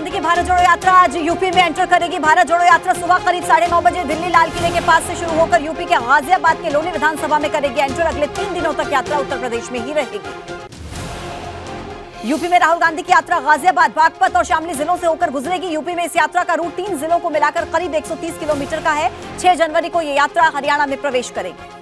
गांधी की भारत जोड़ो यात्रा आज यूपी में एंटर करेगी। भारत जोड़ो यात्रा सुबह करीब 9:30 बजे दिल्ली लाल किले के पास से शुरू होकर यूपी के गाजियाबाद के लोनी विधानसभा में करेगी एंटर। अगले 3 दिनों तक यात्रा उत्तर प्रदेश में ही रहेगी। यूपी में राहुल गांधी की यात्रा गाजियाबाद, बागपत और शामली जिलों से होकर गुजरेगी। यूपी में इस यात्रा का रूट 3 जिलों को मिलाकर करीब 130 किलोमीटर का है। 6 जनवरी को यह यात्रा हरियाणा में प्रवेश करेगी।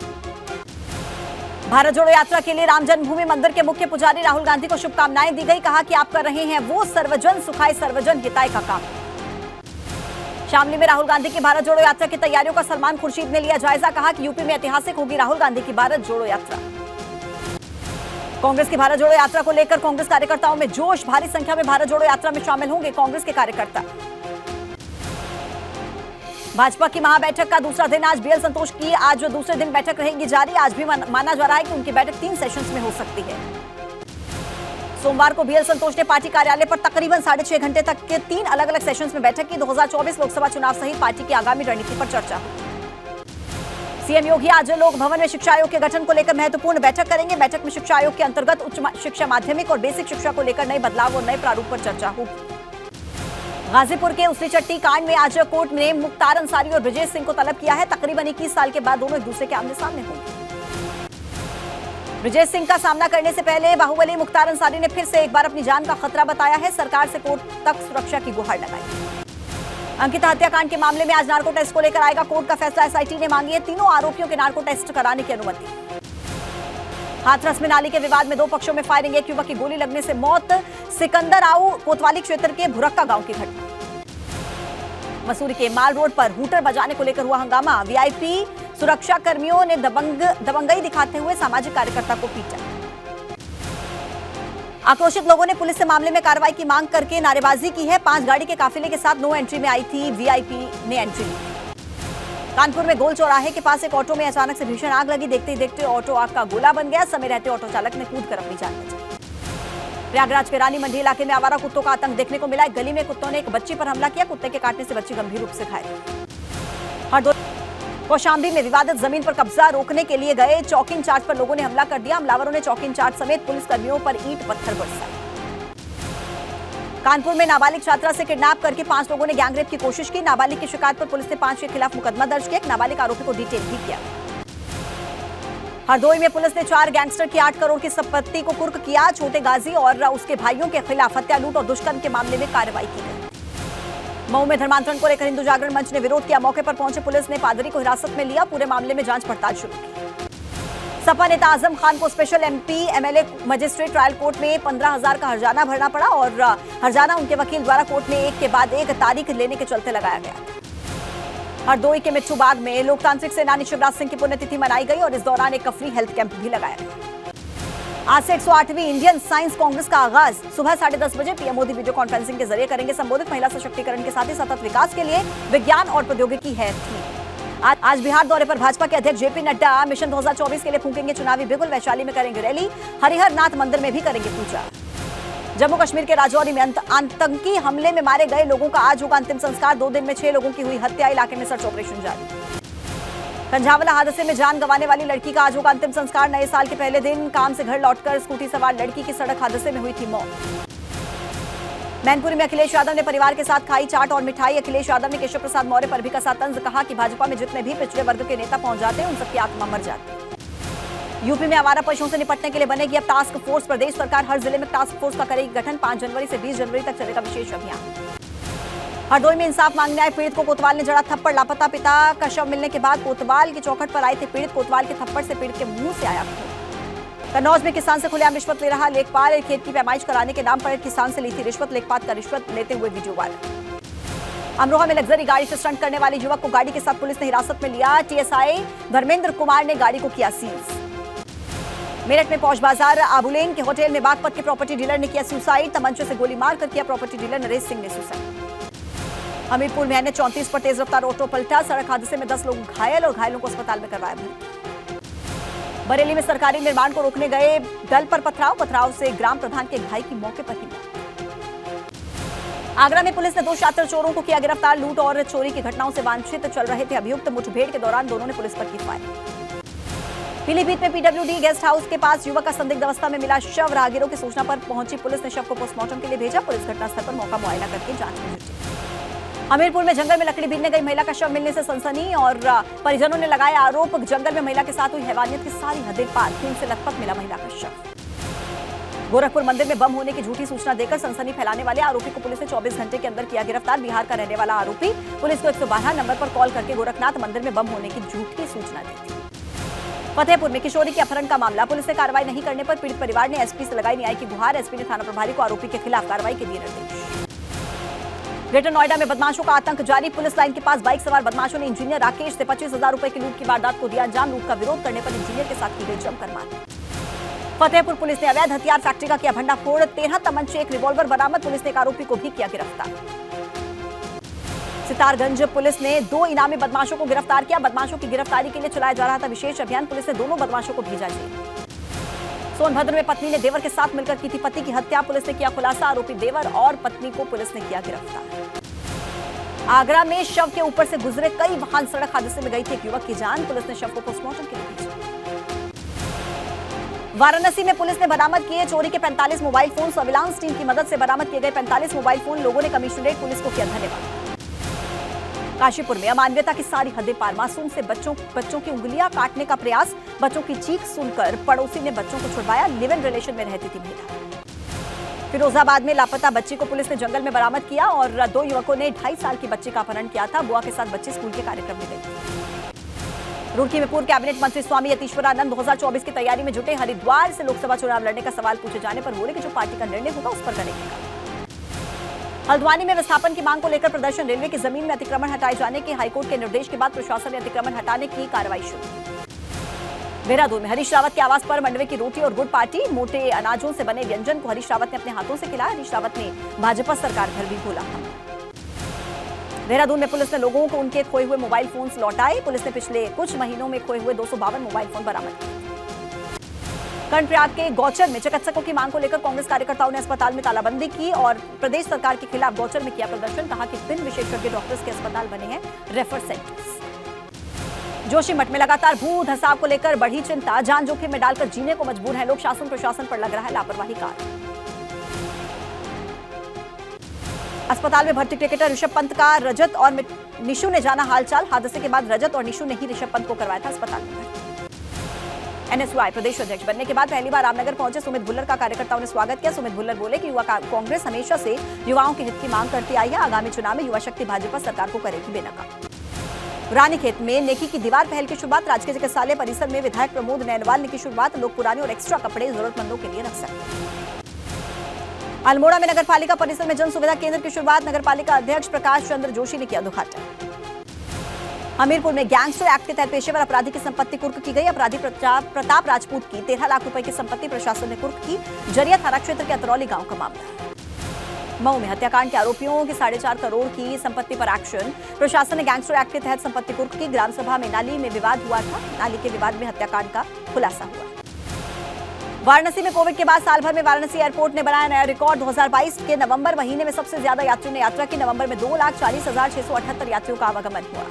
भारत जोड़ो यात्रा के लिए राम जन्मभूमि मंदिर के मुख्य पुजारी राहुल गांधी को शुभकामनाएं दी गई। कहा कि आप कर रहे हैं वो सर्वजन सुखाय सर्वजन हिताय का काम। शामली में राहुल गांधी की भारत जोड़ो यात्रा की तैयारियों का सलमान खुर्शीद ने लिया जायजा। कहा कि यूपी में ऐतिहासिक होगी राहुल गांधी की भारत जोड़ो यात्रा। कांग्रेस की भारत जोड़ो यात्रा को लेकर कांग्रेस कार्यकर्ताओं में जोश। भारी संख्या में भारत जोड़ो यात्रा में शामिल होंगे कांग्रेस के कार्यकर्ता। भाजपा की महाबैठक का दूसरा दिन आज बीएल संतोष की आज दूसरे दिन बैठक रहेगी जारी। आज भी माना जा रहा है कि उनकी बैठक 3 सेशंस में हो सकती है। सोमवार को बीएल संतोष ने पार्टी कार्यालय पर तकरीबन 6.5 घंटे तक के 3 अलग अलग सेशंस में बैठक की। 2024 लोकसभा चुनाव सहित पार्टी की आगामी रणनीति पर चर्चा हुई। सीएम योगी आज लोक भवन में शिक्षा आयोग के गठन को लेकर महत्वपूर्ण बैठक करेंगे। बैठक में शिक्षा आयोग के अंतर्गत उच्च शिक्षा, माध्यमिक और बेसिक शिक्षा को लेकर नए बदलाव और नए प्रारूप पर चर्चा होगी। गाजीपुर के उसली चट्टी कांड में आज कोर्ट ने मुख्तार अंसारी और ब्रजेश सिंह को तलब किया है। तकरीबन 21 साल के बाद दोनों एक दूसरे के आमने सामने होंगे। ब्रजेश सिंह का सामना करने से पहले बाहुबली मुख्तार अंसारी ने फिर से एक बार अपनी जान का खतरा बताया है। सरकार से कोर्ट तक सुरक्षा की गुहार लगाई। अंकिता हत्याकांड के मामले में आज नार्को टेस्ट को लेकर आएगा कोर्ट का फैसला। एसआईटी ने मांगी है तीनों आरोपियों के नार्को टेस्ट कराने की अनुमति। हाथरस में नाली के विवाद में 2 पक्षों में फायरिंग। एक युवक की गोली लगने से मौत। सिकंदर आऊ कोतवाली क्षेत्र के भुरक्का गांव की घटना। मसूरी के माल रोड पर हूटर बजाने को लेकर हुआ हंगामा। वीआईपी सुरक्षा कर्मियों ने दबंगई दिखाते हुए सामाजिक कार्यकर्ता को पीटा। आक्रोशित लोगों ने पुलिस से मामले में कार्रवाई की मांग करके नारेबाजी की है। 5 गाड़ी के काफिले के साथ नो एंट्री में आई थी। वीआईपी ने एंट्री ली। कानपुर में गोल चौराहे के पास एक ऑटो में अचानक से भीषण आग लगी। देखते ही देखते ऑटो आग का गोला बन गया। समय रहते ऑटो चालक ने कूदकर अपनी जान बचाई। प्रयागराज के रानी मंडी इलाके में आवारा कुत्तों का आतंक देखने को मिला। एक गली में कुत्तों ने एक बच्ची पर हमला किया। कुत्ते के काटने से बच्ची गंभीर रूप से घायल। कौशाम्बी में विवादित जमीन पर कब्जा रोकने के लिए गए चौकी इंचार्ज पर लोगों ने हमला कर दिया। हमलावरों ने चौकी इंचार्ज समेत पुलिसकर्मियों पर ईंट पत्थर बरसाए। कानपुर में नाबालिग छात्रा से किडनैप करके 5 लोगों ने गैंगरेप की कोशिश की। नाबालिग की शिकायत पर पुलिस ने 5 के खिलाफ मुकदमा दर्ज किया। एक नाबालिग आरोपी को डिटेन भी किया। हरदोई में पुलिस ने 4 गैंगस्टर की 8 करोड़ की संपत्ति को कुर्क किया। छोटे गाजी और उसके भाइयों के खिलाफ हत्या, लूट और दुष्कर्म के मामले में कार्रवाई की गई। मऊ में धर्मांतरण को लेकर हिंदू जागरण मंच ने विरोध किया। मौके पर पहुंचे पुलिस ने पादरी को हिरासत में लिया। पूरे मामले में जांच पड़ताल शुरू की। सपा नेता आजम खान को special MP MLA magistrate trial court में 15,000 का हर्जाना भरना पड़ा और हर्जाना उनके वकील द्वारा कोर्ट में एक के बाद एक तारीख लेने के चलते लगाया गया। हरदोई के मिट्ठू बाग में लोकतांत्रिक सेनानी शिवराज सिंह की पुण्यतिथि मनाई गई और इस दौरान एक फ्री हेल्थ कैंप भी लगाया गया। आज से 108वीं इंडियन साइंस कांग्रेस का आगाज। सुबह 10:30 बजे पीएम मोदी वीडियो कॉन्फ्रेंसिंग के जरिए करेंगे संबोधित। महिला सशक्तिकरण के साथ ही सतत विकास के लिए विज्ञान और प्रौद्योगिकी है थीम। आज बिहार दौरे पर भाजपा के अध्यक्ष जेपी नड्डा मिशन 2024 के लिए फूंकेंगे चुनावी बिगुल। वैशाली में करेंगे रैली। हरिहर नाथ मंदिर में भी करेंगे पूजा। जम्मू कश्मीर के राजौरी में आतंकी हमले में मारे गए लोगों का आज होगा अंतिम संस्कार। 2 दिन में 6 लोगों की हुई हत्या। इलाके में सर्च ऑपरेशन जारी। कंझावला हादसे में जान गंवाने वाली लड़की का आज होगा अंतिम संस्कार। नए साल के पहले दिन काम से घर लौटकर स्कूटी सवार लड़की की सड़क हादसे में हुई थी मौत। मैनपुरी में अखिलेश यादव ने परिवार के साथ खाई चाट और मिठाई। अखिलेश यादव ने केशव प्रसाद मौर्य पर भी कसा तंज। कहा कि भाजपा में जितने भी पिछड़े वर्ग के नेता पहुंच जाते हैं उन सबकी आत्मा मर जाती है। यूपी में आवारा पशुओं से निपटने के लिए बनेगी अब टास्क फोर्स। प्रदेश सरकार हर जिले में टास्क फोर्स का करेगी गठन। 5 जनवरी से 20 जनवरी तक चलेगा विशेष अभियान। हरदोई में इंसाफ मांगने आए पीड़ित को कोतवाल ने जड़ा थप्पड़। लापता पिता का शव मिलने के बाद कोतवाल की चौखट पर आए थे पीड़ित। कोतवाल के थप्पड़ से पीड़ित के मुंह से आया खून। कन्नौज में किसान से खुलेआम रिश्वत ले रहा लेखपाल। खेत की पैमाइश कराने के नाम पर किसान से ली थी रिश्वत। लेखपाल का रिश्वत लेते हुए वीडियो वायरल। अमरोहा में लग्जरी गाड़ी से स्टंट करने वाले युवक को गाड़ी के साथ पुलिस ने हिरासत में लिया। टीएसआई धर्मेंद्र कुमार ने गाड़ी को किया सीज। मेरठ में पौष बाजार आबुलेन के होटल में बागपत के प्रॉपर्टी डीलर ने किया सुसाइड। तमंचे से गोली मारकर किया प्रॉपर्टी डीलर नरेश सिंह ने सुसाइड। हमीरपुर में एनएच 34 पर तेज रफ्तार ऑटो पलटा। सड़क हादसे में 10 लोग घायल और घायलों को अस्पताल में करवाया भर्ती। बरेली में सरकारी निर्माण को रोकने गए दल पर पथराव से ग्राम प्रधान के भाई की मौके पर ही मौत। आगरा में पुलिस ने 2 शातिर चोरों को किया गिरफ्तार। लूट और चोरी की घटनाओं से वांछित चल रहे थे अभियुक्त। मुठभेड़ के दौरान दोनों ने पुलिस पर की फायरिंग। पीलीभीत में पीडब्ल्यूडी गेस्ट हाउस के पास युवक का संदिग्ध अवस्था में मिला शव। राहगीरों की सूचना पर पहुंची पुलिस ने शव को पोस्टमार्टम के लिए भेजा। पुलिस घटनास्थल पर मौका मुआयना करके जांच में जुटी। हमीरपुर में जंगल में लकड़ी बीनने गई महिला का शव मिलने से सनसनी और परिजनों ने लगाया आरोप। जंगल में महिला के साथ हुई हैवानियत की सारी हदें पार। खून से लथपथ मिला महिला का शव। गोरखपुर मंदिर में बम होने की झूठी सूचना देकर सनसनी फैलाने वाले आरोपी को पुलिस ने 24 घंटे के अंदर किया गिरफ्तार। बिहार का रहने वाला आरोपी पुलिस को 112 नंबर पर कॉल करके गोरखनाथ मंदिर में बम होने की झूठी सूचना दी थी। फतेहपुर में किशोरी के अपहरण का मामला। पुलिस ने कार्रवाई नहीं करने पर पीड़ित परिवार ने एसपी से लगाई न्याय की गुहार। एसपी ने थाना प्रभारी को आरोपी के खिलाफ कार्रवाई के दिए निर्देश। ग्रेटर नोएडा में बदमाशों का आतंक जारी। पुलिस लाइन के पास बाइक सवार बदमाशों ने इंजीनियर राकेश से 25,000 रुपए की लूट की वारदात को दिया अंजाम। लूट का विरोध करने पर इंजीनियर के साथ की गई जमकर मारपीट। फतेहपुर पुलिस ने अवैध हथियार फैक्ट्री का किया भंडाफोड़। 13 तमंचे, एक रिवॉल्वर बरामद। पुलिस ने एक आरोपी को भी किया गिरफ्तार। सितारगंज पुलिस ने 2 इनामी बदमाशों को गिरफ्तार किया। बदमाशों की गिरफ्तारी के लिए चलाया जा रहा था विशेष अभियान। पुलिस ने दोनों बदमाशों को भेजा जेल। सोनभद्र में पत्नी ने देवर के साथ मिलकर की थी पति की हत्या। पुलिस ने किया खुलासा। आरोपी देवर और पत्नी को पुलिस ने किया गिरफ्तार। आगरा में शव के ऊपर से गुजरे कई वाहन। सड़क हादसे में गई थी एक युवक की जान। पुलिस ने शव को पोस्टमार्टम के लिए भेजा। वाराणसी में पुलिस ने बरामद किए चोरी के 45 मोबाइल फोन। सर्विलांस टीम की मदद से बरामद किए गए 45 मोबाइल फोन। लोगों ने कमिश्नरेट पुलिस को किया धन्यवाद। काशीपुर में अमानवीयता की सारी हदें पार। मासूम से बच्चों की उंगलियां काटने का प्रयास। बच्चों की चीख सुनकर पड़ोसी ने बच्चों को छुड़वाया। लिव इन रिलेशन में रहती थी महिला। फिरोजाबाद में लापता बच्ची को पुलिस ने जंगल में बरामद किया और 2 युवकों ने 2.5 साल की बच्ची का अपहरण किया था। बुआ के साथ बच्ची स्कूल के कार्यक्रम में गई। रुड़की में पूर्व कैबिनेट मंत्री स्वामी यतीश्वरानंद 2024 की तैयारी में जुटे। हरिद्वार से लोकसभा चुनाव लड़ने का सवाल पूछे जाने पर बोले कि जो पार्टी का निर्णय होगा उस पर करेंगे। हल्द्वानी में विस्थापन की मांग को लेकर प्रदर्शन। रेलवे की जमीन में अतिक्रमण हटाए जाने के हाईकोर्ट के निर्देश के बाद प्रशासन ने अतिक्रमण हटाने की कार्रवाई शुरू। देहरादून में हरीश रावत के आवास पर मंडवे की रोटी और गुड़ पार्टी। मोटे अनाजों से बने व्यंजन को हरीश रावत ने अपने हाथों से खिलाया। हरीश रावत ने भाजपा सरकार पर भी बोला हमला। देहरादून में पुलिस ने लोगों को उनके खोए हुए मोबाइल फोन लौटाए। पुलिस ने पिछले कुछ महीनों में खोए हुए 252 मोबाइल फोन बरामद किए। कर्णप्रयाग के गौचर में चिकित्सकों की मांग को लेकर कांग्रेस कार्यकर्ताओं ने अस्पताल में तालाबंदी की और प्रदेश सरकार के खिलाफ गौचर में किया प्रदर्शन। कहा कि बिन विशेषज्ञ डॉक्टर्स के अस्पताल बने हैं रेफर सेंटर्स। जोशीमठ में लगातार भू धसाव को लेकर बढ़ी चिंता। जान जोखिम में डालकर जीने को मजबूर है लोग। शासन प्रशासन पर लग रहा है लापरवाही का। अस्पताल में भर्ती क्रिकेटर ऋषभ पंत का रजत और निशु ने जाना हालचाल। हादसे के बाद रजत और निशु ने ही ऋषभ पंत को करवाया था अस्पताल में भर्ती। एनएसयूआई प्रदेश अध्यक्ष बनने के बाद पहली बार रामनगर पहुंचे सुमित भुल्लर का कार्यकर्ताओं ने स्वागत किया। सुमित भुल्लर बोले कि युवा कांग्रेस हमेशा से युवाओं के हित की मांग करती आई है। आगामी चुनाव में युवा शक्ति भाजपा सरकार को करेगी बेनकाब। रानीखेत में नेकी की दीवार पहल की शुरुआत। राजकीय चिकित्सालय परिसर में विधायक प्रमोद नैनवाल ने की शुरुआत। लोग पुराने और एक्स्ट्रा कपड़े जरूरतमंदों के लिए रख सकते हैं। अल्मोड़ा में नगर पालिका परिसर में जन सुविधा केंद्र की शुरुआत। नगर पालिका अध्यक्ष प्रकाश चंद्र जोशी ने किया उद्घाटन। हमीरपुर में गैंगस्टर एक्ट के तहत पेशेवर अपराधी की संपत्ति कुर्क की गई। अपराधी प्रताप राजपूत की 13 लाख रुपए की संपत्ति प्रशासन ने कुर्क की। जरिया थाना क्षेत्र के अतरौली गांव का मामला। मऊ में हत्याकांड के आरोपियों की 4.5 करोड़ की संपत्ति पर एक्शन। प्रशासन ने गैंगस्टर एक्ट के तहत संपत्ति कुर्क की। ग्राम सभा में नाली में विवाद हुआ था। नाली के विवाद में हत्याकांड का खुलासा हुआ। वाराणसी में कोविड के बाद साल भर में वाराणसी एयरपोर्ट ने बनाया नया रिकॉर्ड। 2022 के नवंबर महीने में सबसे ज्यादा यात्रियों ने यात्रा की। नवंबर में 2,40,678 यात्रियों का आवागमन हुआ।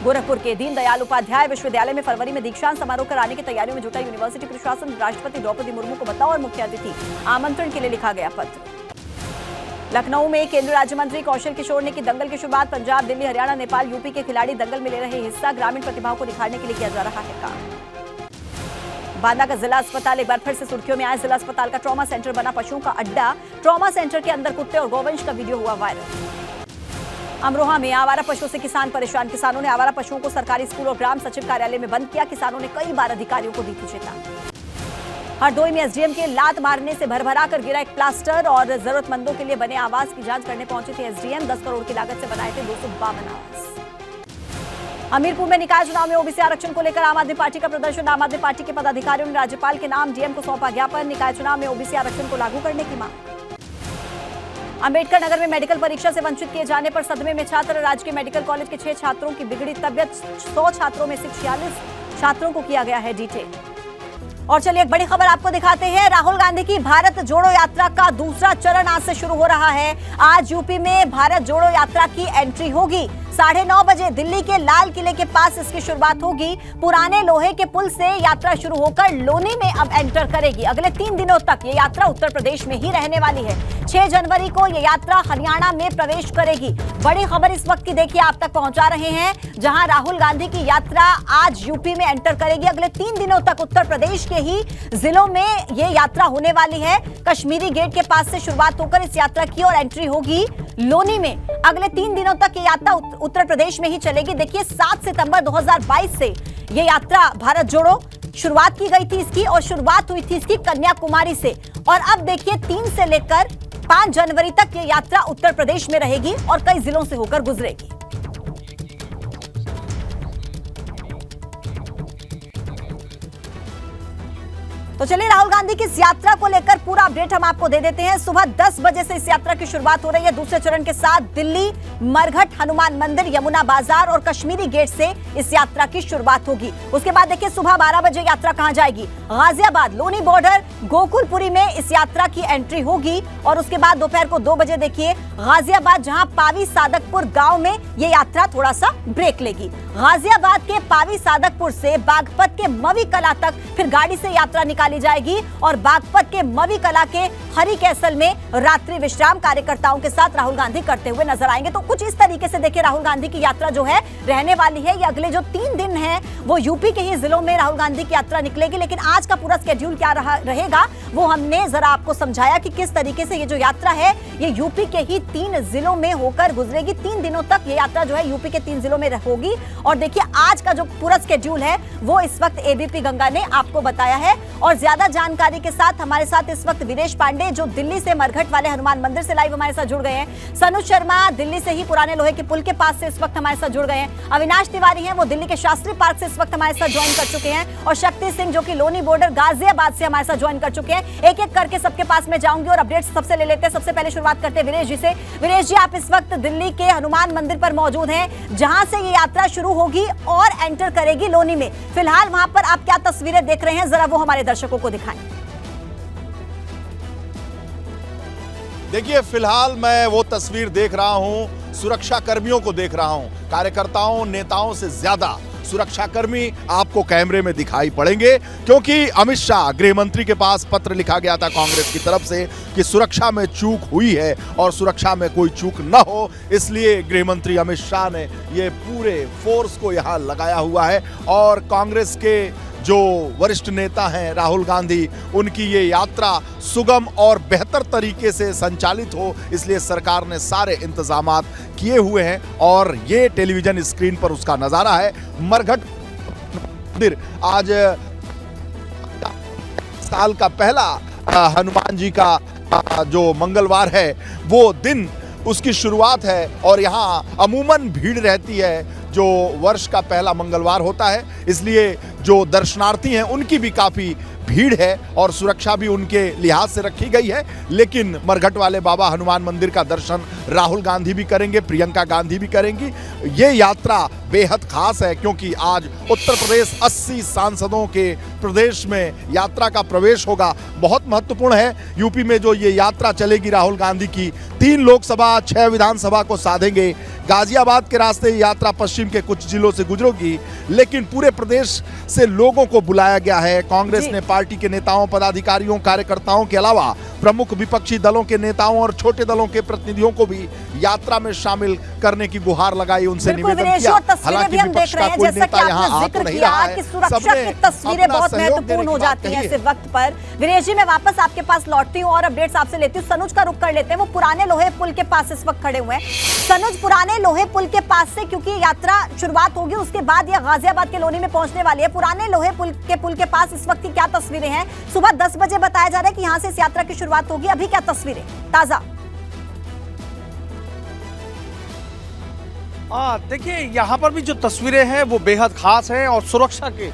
गोरखपुर के दीनदयाल उपाध्याय विश्वविद्यालय में फरवरी में दीक्षांत समारोह कराने की तैयारियों में जुटा यूनिवर्सिटी प्रशासन। राष्ट्रपति द्रौपदी मुर्मू को बतौर और मुख्य अतिथि आमंत्रण के लिए लिखा गया पत्र। लखनऊ में केंद्रीय राज्य मंत्री कौशल किशोर ने की दंगल की शुरुआत। पंजाब, दिल्ली, हरियाणा, नेपाल, यूपी के खिलाड़ी दंगल में ले रहे हिस्सा। ग्रामीण प्रतिभाओं को निखारने के लिए किया जा रहा है काम। बांदा का जिला अस्पताल एक बार फिर से सुर्खियों में आया। जिला अस्पताल का ट्रॉमा सेंटर बना पशुओं का अड्डा। ट्रॉमा सेंटर के अंदर कुत्ते और गौवंश का वीडियो हुआ वायरल। अमरोहा में आवारा पशुओं से किसान परेशान। किसानों ने आवारा पशुओं को सरकारी स्कूल और ग्राम सचिव कार्यालय में बंद किया। किसानों ने कई बार अधिकारियों को दी थी चेतावनी। हरदोई में एसडीएम के लात मारने से भरभरा कर गिरा एक प्लास्टर और जरूरतमंदों के लिए बने आवास की जांच करने पहुंचे थे एसडीएम। 10 करोड़ की लागत से बनाए थे 252 आवास। हमीरपुर में निकाय चुनाव में ओबीसी आरक्षण को लेकर आम आदमी पार्टी का प्रदर्शन। आम आदमी पार्टी के पदाधिकारियों ने राज्यपाल के नाम डीएम को सौंपा ज्ञापन। निकाय चुनाव में ओबीसी आरक्षण को लागू करने की मांग। अंबेडकर नगर में मेडिकल परीक्षा से वंचित किए जाने पर सदमे में छात्र। राजकीय मेडिकल कॉलेज के 6 छात्रों की बिगड़ी तबियत। 100 छात्रों में से 46 छात्रों को किया गया है डिटेन। और चलिए एक बड़ी खबर आपको दिखाते हैं। राहुल गांधी की भारत जोड़ो यात्रा का दूसरा चरण आज से शुरू हो रहा है। आज यूपी में भारत जोड़ो यात्रा की एंट्री होगी। 9:30 बजे दिल्ली के लाल किले के पास इसकी शुरुआत होगी। पुराने लोहे के पुल से यात्रा शुरू होकर लोनी में अब एंटर करेगी। अगले 3 दिनों तक ये यात्रा उत्तर प्रदेश में ही रहने वाली है। 6 जनवरी को ये यात्रा हरियाणा में प्रवेश करेगी। बड़ी खबर इस वक्त की देखिए आप तक पहुंचा रहे हैं, जहां राहुल गांधी की यात्रा आज यूपी में एंटर करेगी। अगले 3 दिनों तक उत्तर प्रदेश के ही जिलों में ये यात्रा होने वाली है। कश्मीरी गेट के पास से शुरुआत होकर इस यात्रा की और एंट्री होगी लोनी में। अगले 3 दिनों तक ये यात्रा उत्तर प्रदेश में ही चलेगी। देखिए 7 सितंबर 2022 से ये यात्रा भारत जोड़ो शुरुआत की गई थी इसकी, और शुरुआत हुई थी इसकी कन्याकुमारी से। और अब देखिए 3 से लेकर 5 जनवरी तक ये यात्रा उत्तर प्रदेश में रहेगी और कई जिलों से होकर गुजरेगी। तो चलिए राहुल गांधी की इस यात्रा को लेकर पूरा अपडेट हम आपको दे देते हैं। सुबह 10 बजे से इस यात्रा की शुरुआत हो रही है। दूसरे चरण के साथ दिल्ली, मरघट, हनुमान मंदिर, यमुना बाजार और कश्मीरी गेट से इस यात्रा की शुरुआत होगी। उसके बाद देखिए सुबह 12 बजे यात्रा कहां जाएगी। गाजियाबाद, लोनी बॉर्डर, गोकुलपुरी में इस यात्रा की एंट्री होगी। और उसके बाद दोपहर को 2 बजे देखिए गाजियाबाद, जहां पावी सादकपुर गांव में ये यात्रा थोड़ा सा ब्रेक लेगी। गाजियाबाद के पावी सादकपुर से बागपत के मवी कला तक फिर गाड़ी से यात्रा निकाली जाएगी और बागपत के मवी कला के हरी कैसल में रात्रि विश्राम कार्यकर्ताओं के साथ राहुल गांधी करते हुए नजर आएंगे। तो कुछ इस तरीके से देखिए राहुल गांधी की यात्रा जो है रहने वाली है। ये अगले जो 3 दिन है वो यूपी के ही जिलों में राहुल गांधी की यात्रा निकलेगी। लेकिन आज का पूरा स्केड्यूल क्या रहेगा वो हमने जरा आपको समझाया कि किस तरीके से ये जो यात्रा है ये यूपी के ही 3 जिलों में होकर गुजरेगी। 3 दिनों तक ये यात्रा जो है यूपी के 3 जिलों में होगी। और देखिए आज का जो पूरा स्केड्यूल है वो इस वक्त एबीपी गंगा ने आपको बताया है। और ज्यादा जानकारी के साथ हमारे साथ इस वक्त वीरेश पांडे जो दिल्ली से मरघट वाले हनुमान मंदिर से लाइव हमारे साथ जुड़ गए हैं। सनुज शर्मा दिल्ली से ही पुराने लोहे के पुल के पास से इस वक्त हमारे साथ जुड़ गए हैं। अविनाश तिवारी हैं वो दिल्ली के शास्त्री पार्क से इस वक्त हमारे साथ ज्वाइन कर चुके हैं। और शक्ति सिंह जो कि लोनी बॉर्डर गाजियाबाद से हमारे साथ ज्वाइन कर चुके हैं। एक एक करके सबके पास में जाऊंगी और अपडेट सबसे ले लेते हैं। सबसे पहले शुरुआत करते हैं वीरेश जी से। वीरेश जी, आप इस वक्त दिल्ली के हनुमान मंदिर पर मौजूद हैं, जहां से ये यात्रा शुरू होगी और एंटर करेगी लोनी में। फिलहाल वहां पर आप क्या तस्वीरें देख रहे हैं, जरा वो हमारे दर्शकों को दिखाएं। देखिए फिलहाल मैं वो तस्वीर देख रहा हूं, सुरक्षा कर्मियों को देख रहा हूं। कार्यकर्ताओं, नेताओं से ज्यादा सुरक्षाकर्मी आपको कैमरे में दिखाई पड़ेंगे, क्योंकि अमित शाह गृह मंत्री के पास पत्र लिखा गया था कांग्रेस की तरफ से कि सुरक्षा में चूक हुई है और सुरक्षा में कोई चूक न हो, इसलिए गृह मंत्री अमित शाह ने ये पूरे फोर्स को यहां लगाया हुआ है। और कांग्रेस के जो वरिष्ठ नेता हैं राहुल गांधी, उनकी ये यात्रा सुगम और बेहतर तरीके से संचालित हो, इसलिए सरकार ने सारे इंतजामात किए हुए हैं। और ये टेलीविजन स्क्रीन पर उसका नजारा है। मरघट मंदिर आज साल का पहला हनुमान जी का जो मंगलवार है वो दिन उसकी शुरुआत है। और यहाँ अमूमन भीड़ रहती है जो वर्ष का पहला मंगलवार होता है, इसलिए जो दर्शनार्थी हैं उनकी भी काफ़ी भीड़ है और सुरक्षा भी उनके लिहाज से रखी गई है। लेकिन मरघट वाले बाबा हनुमान मंदिर का दर्शन राहुल गांधी भी करेंगे, प्रियंका गांधी भी करेंगी। ये यात्रा बेहद खास है क्योंकि आज उत्तर प्रदेश 80 सांसदों के प्रदेश में यात्रा का प्रवेश होगा। बहुत महत्वपूर्ण है। यूपी में जो ये यात्रा चलेगी राहुल गांधी की, 3 लोकसभा 6 विधानसभा को साधेंगे। गाजियाबाद के रास्ते यात्रा पश्चिम के कुछ जिलों से गुजरेगी, लेकिन पूरे प्रदेश से लोगों को बुलाया गया है। कांग्रेस ने पार्टी के नेताओं, पदाधिकारियों, कार्यकर्ताओं के अलावा प्रमुख विपक्षी दलों के नेताओं और छोटे दलों के प्रतिनिधियों को भी यात्रा में शामिल करने की गुहार लगाई, उनसे निवेदन किया। हालांकि विपक्ष का कोई नेता यहाँ आ तो नहीं रहा है। सुरक्षा की तस्वीरें बहुत महत्वपूर्ण हो जाती हैं ऐसे वक्त पर। वीरेश जी, मैं वापस आपके पास लौटती हूँ और अपडेट्स आपसे लेती हूँ। सनुज का रुख कर लेते हैं, वो पुराने लोहे पुल के पास इस वक्त खड़े हुए हैं। सनुज, पुराने लोहे पुल के पास से क्योंकि यात्रा शुरुआत होगी, उसके बाद यह गाजियाबाद के लोनी में पहुंचने वाली है। पुराने लोहे पुल के पास इस वक्त की क्या तस्वीरें हैं? सुबह 10 बजे बताया जा रहा है कि यहां से इस यात्रा की शुरुआत होगी। अभी क्या तस्वीरें ताजा? देखिए यहाँ पर भी जो तस्वीरें हैं वो बेहद खास हैं और सुरक्षा के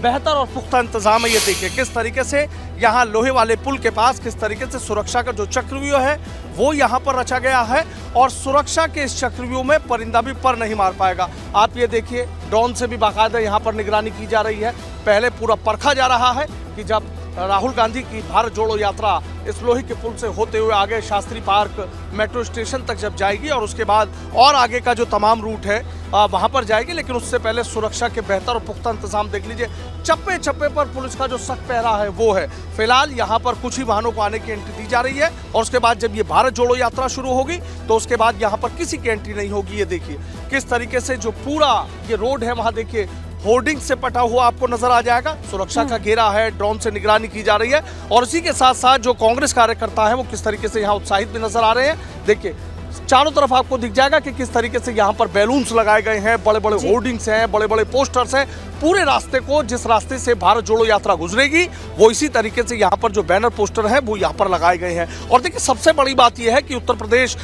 बेहतर और पुख्ता इंतजाम है। ये देखिए किस तरीके से यहाँ लोहे वाले पुल के पास किस तरीके से सुरक्षा का जो चक्रव्यूह है वो यहाँ पर रचा गया है और सुरक्षा के इस चक्रव्यूह में परिंदा भी पर नहीं मार पाएगा। आप ये देखिए ड्रोन से भी बाकायदा यहाँ पर निगरानी की जा रही है। पहले पूरा परखा जा रहा है कि जब राहुल गांधी की भारत जोड़ो यात्रा इस लोहे के पुल से होते हुए आगे शास्त्री पार्क मेट्रो स्टेशन तक जब जाएगी और उसके बाद और आगे का जो तमाम रूट है वहां पर जाएगी। लेकिन उससे पहले सुरक्षा के बेहतर और पुख्ता इंतजाम देख लीजिए। चप्पे चप्पे पर पुलिस का जो सख्त पहरा है वो है। फिलहाल यहाँ पर कुछ ही वाहनों को आने की एंट्री दी जा रही है और उसके बाद जब ये भारत जोड़ो यात्रा शुरू होगी तो उसके बाद यहाँ पर किसी की एंट्री नहीं होगी। ये देखिए किस तरीके से जो पूरा ये रोड है वहां देखिए होर्डिंग से पटा हुआ आपको नजर आ जाएगा। सुरक्षा का घेरा है, ड्रोन से निगरानी की जा रही है और इसी के साथ साथ जो कांग्रेस कार्यकर्ता है वो किस तरीके से यहाँ उत्साहित भी नजर आ रहे हैं। देखिए चारों तरफ आपको दिख जाएगा कि किस तरीके से यहाँ पर बैलून्स लगाए गए हैं, बड़े बड़े होर्डिंग्स हैं, बड़े बड़े पोस्टर्स हैं। पूरे रास्ते को जिस रास्ते से भारत जोड़ो यात्रा गुजरेगी वो इसी तरीके से यहाँ पर जो बैनर पोस्टर है वो यहाँ पर लगाए गए हैं। और देखिए सबसे बड़ी बात यह है कि उत्तर प्रदेश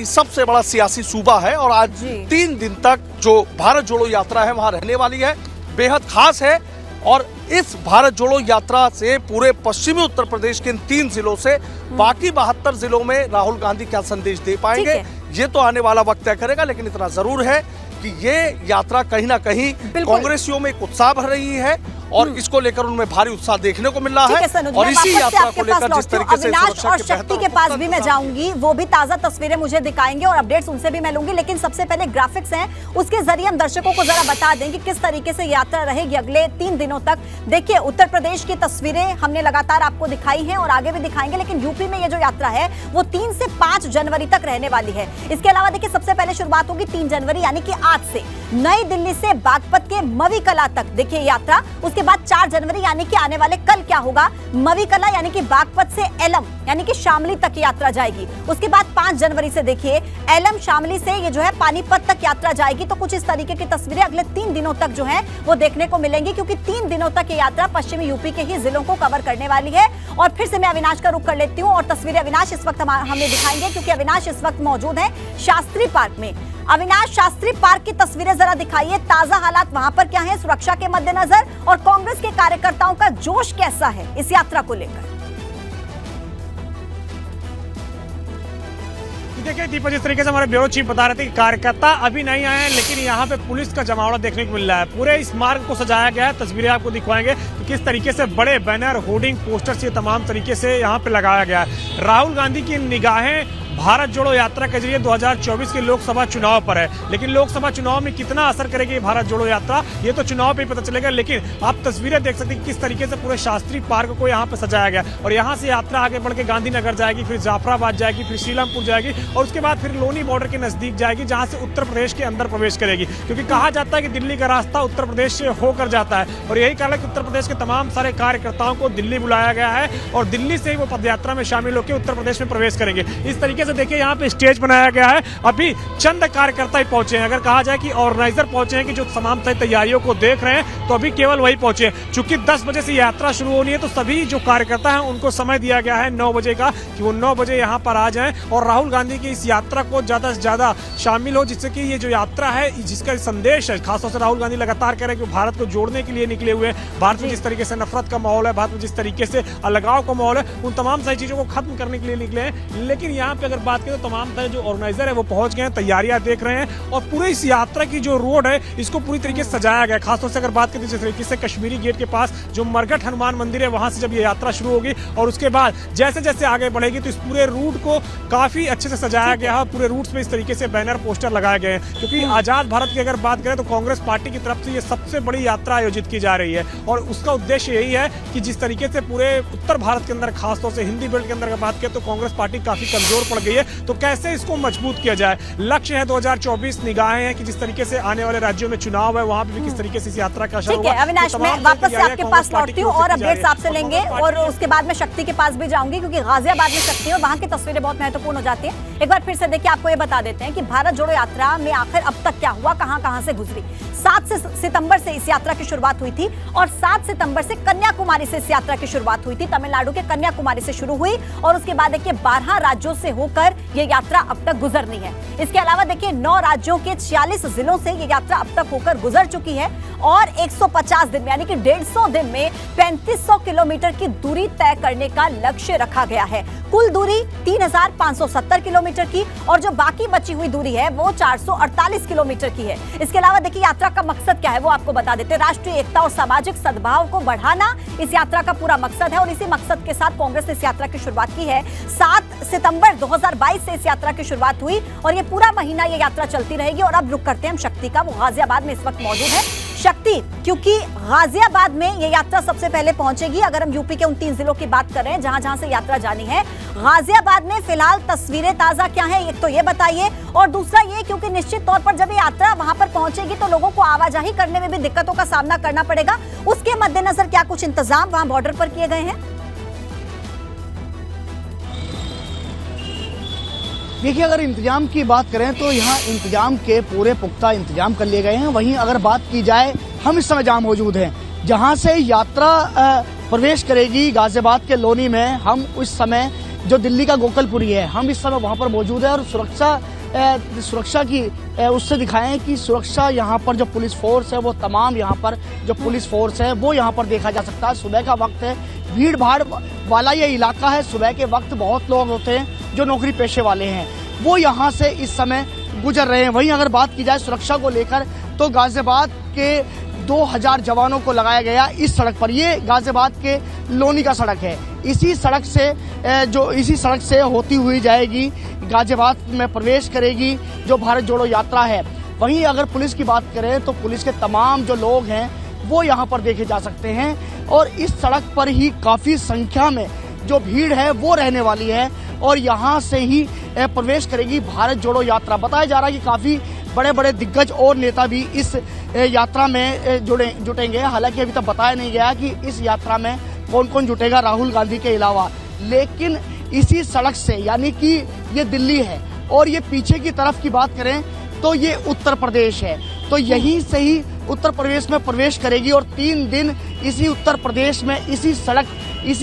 सबसे बड़ा सियासी सूबा है और आज 3 दिन तक जो भारत जोड़ो यात्रा है वहां रहने वाली है, बेहद खास है। और इस भारत जोड़ो यात्रा से पूरे पश्चिमी उत्तर प्रदेश के इन 3 जिलों से बाकी 72 जिलों में राहुल गांधी क्या संदेश दे पाएंगे ये तो आने वाला वक्त तय करेगा। लेकिन इतना जरूर है कि ये यात्रा कहीं ना कहीं कांग्रेसियों में एक उत्साह भर रही है और इसको लेकर उनमें भारी उत्साह देखने को मिल रहा है। और इसी यात्रा को लेकर जिस तरीके से अविनाश और शक्ति के पास भी मैं जाऊंगी, वो भी ताजा तस्वीरें मुझे दिखाएंगे और अपडेट्स उनसे भी मैं लूंगी। लेकिन सबसे पहले ग्राफिक्स हैं, उसके जरिए हम दर्शकों को जरा बता दें कि किस तरीके से यात्रा रहेगी अगले 3 दिनों तक। देखिए उत्तर प्रदेश की तस्वीरें हमने लगातार आपको दिखाई हैं और आगे भी दिखाएंगे, लेकिन यूपी में ये जो यात्रा है वो 3 से 5 जनवरी तक रहने वाली है। इसके अलावा देखिए सबसे पहले शुरुआत होगी 3 जनवरी यानी कि आज से नई दिल्ली से बागपत के मवी कला तक देखिए यात्रा। उसके बाद 4 जनवरी यानी कि आने वाले कल क्या होगा, मवी कला यानी कि बागपत से एलम यानी कि शामली तक यात्रा जाएगी। उसके बाद 5 जनवरी से देखिए एलम शामली से ये जो है पानीपत तक यात्रा जाएगी। तो कुछ इस तरीके की तस्वीरें अगले 3 दिनों तक जो है वो देखने को मिलेंगी, क्योंकि 3 दिनों तक ये यात्रा पश्चिमी यूपी के ही जिलों को कवर करने वाली है। और फिर से मैं अविनाश का रुख कर लेती हूँ और तस्वीरें अविनाश इस वक्त हमें दिखाएंगे, क्योंकि अविनाश इस वक्त मौजूद है शास्त्री पार्क में। अविनाश, शास्त्री पार्क की तस्वीरें जरा दिखाइए, ताजा हालात वहां पर क्या है सुरक्षा के मद्देनजर, और कांग्रेस के कार्यकर्ताओं का जोश कैसा है इस यात्रा को लेकर? देखिए दीपक, जिस तरीके से हमारे ब्यूरो चीफ बता रहे थे कि कार्यकर्ता अभी नहीं आए हैं, लेकिन यहाँ पे पुलिस का जमावड़ा देखने को मिल रहा है। पूरे इस मार्ग को सजाया गया है, तस्वीरें आपको दिखवाएंगे कि किस तरीके से बड़े बैनर, होर्डिंग, पोस्टर्स ये तमाम तरीके से यहाँ पे लगाया गया है। राहुल गांधी की निगाहें भारत जोड़ो यात्रा के जरिए 2024 के लोकसभा चुनाव पर है, लेकिन लोकसभा चुनाव में कितना असर करेगी भारत जोड़ो यात्रा ये तो चुनाव पे ही पता चलेगा। लेकिन आप तस्वीरें देख सकते हैं किस तरीके से पूरे शास्त्री पार्क को यहाँ पे सजाया गया और यहाँ से यात्रा आगे बढ़ के गांधीनगर जाएगी, फिर जाफराबाद जाएगी, फिर श्रीरामपुर जाएगी और उसके बाद फिर लोनी बॉर्डर के नजदीक जाएगी, जहाँ से उत्तर प्रदेश के अंदर प्रवेश करेगी। क्योंकि कहा जाता है कि दिल्ली का रास्ता उत्तर प्रदेश से होकर जाता है और यही कारण है कि उत्तर प्रदेश के तमाम सारे कार्यकर्ताओं को दिल्ली बुलाया गया है और दिल्ली से ही वो पदयात्रा में शामिल होकर उत्तर प्रदेश में प्रवेश करेंगे। इस तरीके से देखिए यहाँ पे स्टेज बनाया गया है। अभी चंद कार्यकर्ता ही पहुंचे हैं। अगर कहा जाए कि ऑर्गेनाइजर पहुंचे हैं कि जो तमाम तैयारियों को देख रहे हैं, तो अभी केवल वही पहुंचे हैं। चूंकि 10 बजे से यात्रा शुरू होनी है, तो सभी जो कार्यकर्ता हैं उनको समय दिया गया है 9 बजे का, कि वो 9 बजे यहाँ पर आ जाएं और राहुल गांधी की इस यात्रा को ज्यादा से ज्यादा शामिल हो, जिससे कि ये जो यात्रा है जिसका संदेश है, खासतौर से राहुल गांधी लगातार कह रहे हैं कि भारत को जोड़ने के लिए निकले हुए हैं। भारत में जिस तरीके से नफरत का माहौल है, भारत में जिस तरीके से अलगाव का माहौल है, उन तमाम सारी चीजों को खत्म करने के लिए निकले हैं। लेकिन यहाँ पे अगर बात करें तो तमाम सारे जो ऑर्गेनाइजर है वो पहुंच गए हैं, तैयारियां देख रहे हैं और पूरे इस यात्रा की जो रोड है इसको पूरी तरीके से सजाया गया है। खासतौर से अगर बात करें जिस तरीके से कश्मीरी गेट के पास जो मरघट हनुमान मंदिर है, वहां से जब ये यात्रा शुरू होगी और उसके बाद जैसे जैसे आगे बढ़ेगी तो इस पूरे रूट को काफी अच्छे से सजाया गया है। पूरे रूट में इस तरीके से बैनर, पोस्टर लगाए गए हैं, क्योंकि आजाद भारत की अगर बात करें तो कांग्रेस पार्टी की तरफ से ये सबसे बड़ी यात्रा आयोजित की जा रही है और उसका उद्देश्य यही है कि जिस तरीके से पूरे उत्तर भारत के अंदर, खासतौर से हिंदी बेल्ट के अंदर अगर बात करें तो कांग्रेस पार्टी काफी कमजोर पड़ गई है, तो कैसे इसको मजबूत किया जाए। लक्ष्य है 2024, निगाहें हैं कि जिस तरीके से आने वाले राज्यों में चुनाव है वहां पे भी किस तरीके से इस यात्रा का असर होगा। अविनाश, मैं वापस से आपके पास लौटती हूँ और अपडेट्स आपसे लेंगे और उसके बाद मैं शक्ति के पास भी जाऊंगी, क्योंकि गाजियाबाद में शक्ति है और वहां की तस्वीरें बहुत महत्वपूर्ण हो जाती है। एक बार फिर से देखिए, आपको ये बता देते हैं कि भारत जोड़ो यात्रा में आखिर अब तक क्या हुआ, कहां से गुजरी। 7 सितंबर से इस यात्रा की शुरुआत हुई थी और 7 सितंबर से कन्याकुमारी से इस यात्रा की शुरुआत हुई थी। तमिलनाडु के कन्याकुमारी से शुरू हुई और उसके बाद देखिए 12 राज्यों से होकर ये यात्रा अब तक गुजरनी है। इसके अलावा देखिए 9 राज्यों के 46 जिलों से ये यात्रा अब तक होकर गुजर चुकी है और 150 दिन में यानी कि 150 दिन में 3500 किलोमीटर की दूरी तय करने का लक्ष्य रखा गया है। कुल दूरी 3570 किलोमीटर की और जो बाकी बची हुई दूरी है वो 448 किलोमीटर की है। इसके अलावा देखिए यात्रा का मकसद क्या है वो आपको बता देते हैं। राष्ट्रीय एकता और सामाजिक सद्भाव को बढ़ाना इस यात्रा का पूरा मकसद है और इसी मकसद के साथ कांग्रेस ने इस यात्रा की शुरुआत की है। 7 सितंबर 2022 से इस यात्रा की शुरुआत हुई और ये पूरा महीना ये यात्रा चलती रहेगी। और अब रुक करते हैं हम शक्ति का, वो गाजियाबाद में इस वक्त मौजूद है। शक्ति, क्योंकि गाजियाबाद में ये यात्रा सबसे पहले पहुंचेगी। अगर हम यूपी के उन 3 जिलों की बात कर रहे हैं जहां से यात्रा जानी है, गाजियाबाद में फिलहाल तस्वीरें ताजा क्या हैं एक तो ये बताइए, और दूसरा ये क्योंकि निश्चित तौर पर जब ये यात्रा वहां पर पहुंचेगी तो लोगों को आवाजाही करने में भी दिक्कतों का सामना करना पड़ेगा। उसके मद्देनजर क्या कुछ इंतजाम वहां बॉर्डर पर किए गए हैं? देखिए, अगर इंतजाम की बात करें तो यहाँ इंतजाम के पूरे पुख्ता इंतजाम कर लिए गए हैं। वहीं अगर बात की जाए, हम इस समय जहाँ मौजूद हैं, जहाँ से यात्रा प्रवेश करेगी गाजियाबाद के लोनी में, हम उस समय जो दिल्ली का गोकलपुरी है, हम इस समय वहाँ पर मौजूद है और सुरक्षा की उससे दिखाएं कि सुरक्षा यहाँ पर जो पुलिस फोर्स है वो तमाम यहाँ पर जो पुलिस फोर्स है वो यहाँ पर देखा जा सकता है। सुबह का वक्त है, भीड़ भाड़ वाला ये इलाका है। सुबह के वक्त बहुत लोग होते हैं जो नौकरी पेशे वाले हैं, वो यहाँ से इस समय गुजर रहे हैं। वहीं अगर बात की जाए सुरक्षा को लेकर तो गाजियाबाद के 2000 जवानों को लगाया गया इस सड़क पर। ये गाजियाबाद के लोनी का सड़क है। इसी सड़क से होती हुई जाएगी, गाजियाबाद में प्रवेश करेगी जो भारत जोड़ो यात्रा है। वहीं अगर पुलिस की बात करें तो पुलिस के तमाम जो लोग हैं वो यहाँ पर देखे जा सकते हैं और इस सड़क पर ही काफ़ी संख्या में जो भीड़ है वो रहने वाली है और यहाँ से ही प्रवेश करेगी भारत जोड़ो यात्रा। बताया जा रहा है कि काफ़ी बड़े बड़े दिग्गज और नेता भी इस यात्रा में जुटेंगे। हालांकि अभी तक बताया नहीं गया कि इस यात्रा में कौन कौन जुटेगा राहुल गांधी के अलावा। लेकिन इसी सड़क से, यानी कि ये दिल्ली है और ये पीछे की तरफ की बात करें तो ये उत्तर प्रदेश है, तो यहीं से ही उत्तर प्रदेश में प्रवेश करेगी और 3 दिन इसी उत्तर प्रदेश में इसी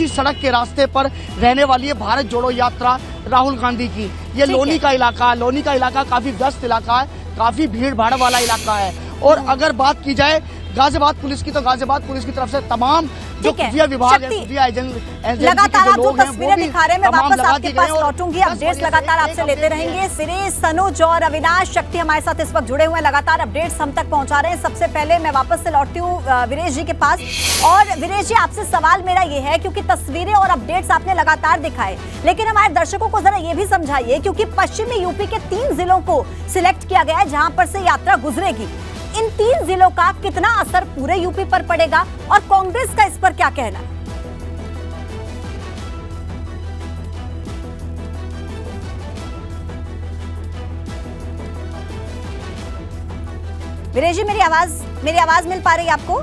सड़क के रास्ते पर रहने वाली है भारत जोड़ो यात्रा राहुल गांधी की। ये लोनी का इलाका काफी व्यस्त इलाका है, काफी भीड़ भाड़ वाला इलाका है। और अगर बात की जाए गाजियाबाद पुलिस की तो गाजियाबाद पुलिस की तरफ से तमाम जो खुफिया विभाग है, खुफिया एजेंसी लगातार आप जो लोग हैं, तस्वीरें दिखा रहे हैं, मैं वापस आपके पास लौटूंगी। अपडेट्स लगातार आपसे लेते रहेंगे। सिरे, सनुज और अविनाश, शक्ति हमारे साथ इस वक्त जुड़े हुए हैं, लगातार अपडेट्स हम तक पहुंचा रहे हैं। सबसे पहले मैं वापस से लौटती हूँ वीरेश जी के पास। और वीरेश जी, आपसे सवाल मेरा ये है, क्योंकि तस्वीरें और अपडेट्स आपने लगातार दिखाए, लेकिन हमारे दर्शकों को जरा ये भी समझाइए, क्योंकि पश्चिमी यूपी के 3 जिलों को सिलेक्ट किया गया है जहां पर से यात्रा गुजरेगी। इन 3 जिलों का कितना असर पूरे यूपी पर पड़ेगा और कांग्रेस का इस पर क्या कहना है? वीरेश जी, मेरी आवाज मिल पा रही है आपको?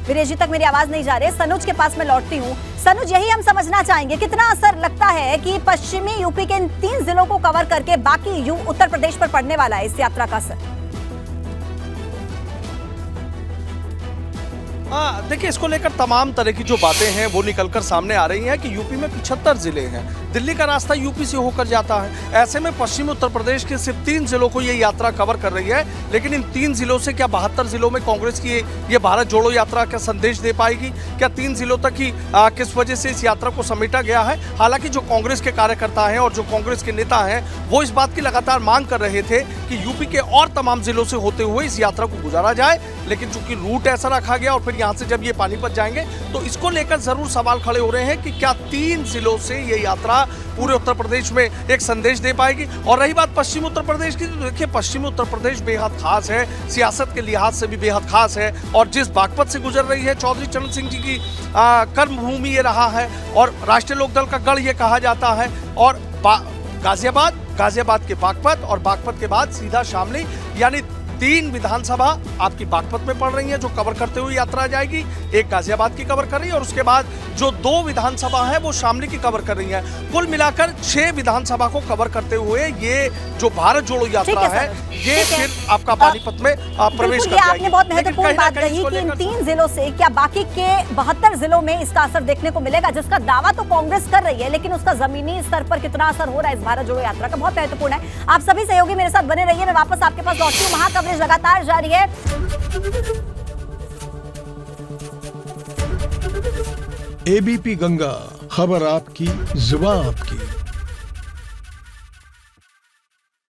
वीरेश जी तक मेरी आवाज नहीं जा रही। सनुज के पास मैं लौटती हूँ। सनुज, यही हम समझना चाहेंगे, कितना असर लगता है कि पश्चिमी यूपी के इन 3 जिलों को कवर करके बाकी उत्तर प्रदेश पर पड़ने वाला है इस यात्रा का असर? देखिए, इसको लेकर तमाम तरह की जो बातें हैं वो निकलकर सामने आ रही हैं कि यूपी में 75 जिले हैं, दिल्ली का रास्ता यूपी से होकर जाता है। ऐसे में पश्चिमी उत्तर प्रदेश के सिर्फ 3 जिलों को ये यात्रा कवर कर रही है। लेकिन इन 3 जिलों से क्या 72 जिलों में कांग्रेस की ये भारत जोड़ो यात्रा का संदेश दे पाएगी? क्या 3 जिलों तक ही किस वजह से इस यात्रा को समेटा गया है? हालांकि जो कांग्रेस के कार्यकर्ता हैं और जो कांग्रेस के नेता हैं वो इस बात की लगातार मांग कर रहे थे कि यूपी के और तमाम जिलों से होते हुए इस यात्रा को गुजारा जाए। लेकिन चूंकि रूट ऐसा रखा गया और फिर यहाँ से जब ये पानीपत जाएंगे तो इसको लेकर जरूर सवाल खड़े हो रहे हैं कि क्या 3 जिलों से ये यात्रा पूरे उत्तर प्रदेश में एक संदेश दे पाएगी। और रही बात पश्चिमी उत्तर प्रदेश की, तो देखिए पश्चिमी उत्तर प्रदेश बेहद खास है, सियासत के लिहाज से भी बेहद खास है और जिस बागपत से गुजर रही है चौधरी चरण सिंह जी की कर्मभूमि ये रहा है और राष्ट्रीय लोकदल का गढ़ ये कहा जाता है। और गाजियाबाद के बागपत और बागपत के बाद सीधा शामली, यानी 3 विधानसभा आपकी बागपत में पड़ रही है जो कवर करते हुए यात्रा जाएगी, एक गाजियाबाद की कवर कर रही है और उसके बाद जो 2 विधानसभा है वो शामली की कवर कर रही है। कुल मिलाकर 6 विधानसभा को कवर करते हुए ये जो भारत जोड़ो यात्रा है ये फिर आपका पानीपत में प्रवेश कर जाएगी। आपने बहुत महत्वपूर्ण बात कही कि इन 3 जिलों से क्या बाकी के 72 जिलों में इसका असर देखने को मिलेगा, जिसका दावा तो कांग्रेस कर रही है, लेकिन उसका जमीनी स्तर पर कितना असर हो रहा है इस भारत जोड़ो यात्रा का, बहुत महत्वपूर्ण है। आप सभी सहयोगी मेरे साथ बने रहिए, मैं वापस आपके पास लौटती हूँ। महाकवरेज लगातार जारी है। एबीपी गंगा, खबर आपकी, जुबान आपकी।